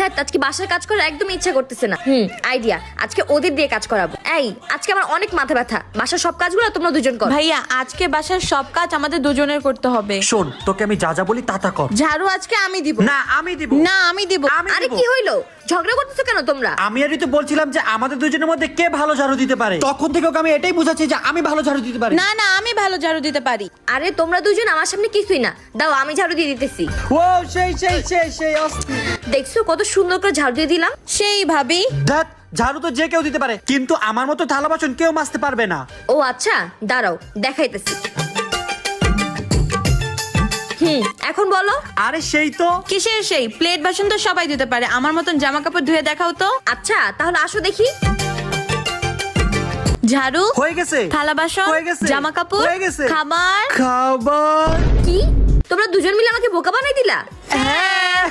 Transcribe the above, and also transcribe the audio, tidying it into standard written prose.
ধ্যাত, আজকে বাসার কাজ করার একদম ইচ্ছা করতেছে না। আইডিয়া, আজকে ওদের দিয়ে কাজ করাবো। এই আজকে আমার অনেক মাথা ব্যথা, বাসার সব কাজগুলো তোমরা দুজন করো। ভাইয়া আজকে বাসার সব কাজ আমাদের দুজনের করতে হবে। শোন, তোকে আমি যা যা বলি তা তা কর। ঝাড়ু আজকে আমি দিব। না আমি দিব। না আমি দিব। আরে কি হইলো, ঝগড়া করতেছো কেন তোমরা? আমি আর তো বলছিলাম যে আমাদের দুজনের মধ্যে কে ভালো ঝাড়ু দিতে পারে। তখন থেকে ওকে আমি এটাই বুঝাচ্ছি যে আমি ভালো ঝাড়ু দিতে পারি। না না আমি ভালো ঝাড়ু দিতে পারি। আরে তোমরা দুজন আমার সামনে কিছুই না, দাও আমি ঝাড়ু দিয়ে দিতেছি। ও সেই সেই সেই সেই অস্থির। দেখছো কত সুন্দর করে ঝাড়ু দিয়ে দিলাম। সেই ভাবি ধ্যাৎ, ঝাড়ু তো যে কেউ দিতে পারে, কিন্তু আমার মতো থালা বাসন কেউ মাজতে পারবে না। ও আচ্ছা, দাঁড়াও দেখাইতেছি। এখন বলো। আরে সেই তো। কিসের সেই? প্লেট বাসন তো সবাই দিতে পারে, আমার মতন জামা কাপড় ধুয়ে দেখাও তো। আচ্ছা তাহলে আসো দেখি। ঝাড়ু হয়ে গেছে। থালা বাসন হয়ে গেছে। জামা কাপড় হয়ে গেছে। খাবার। খাবার। কি তোমরা দুজন মিলে আমাকে বোকা বানাই দিলা? হ্যাঁ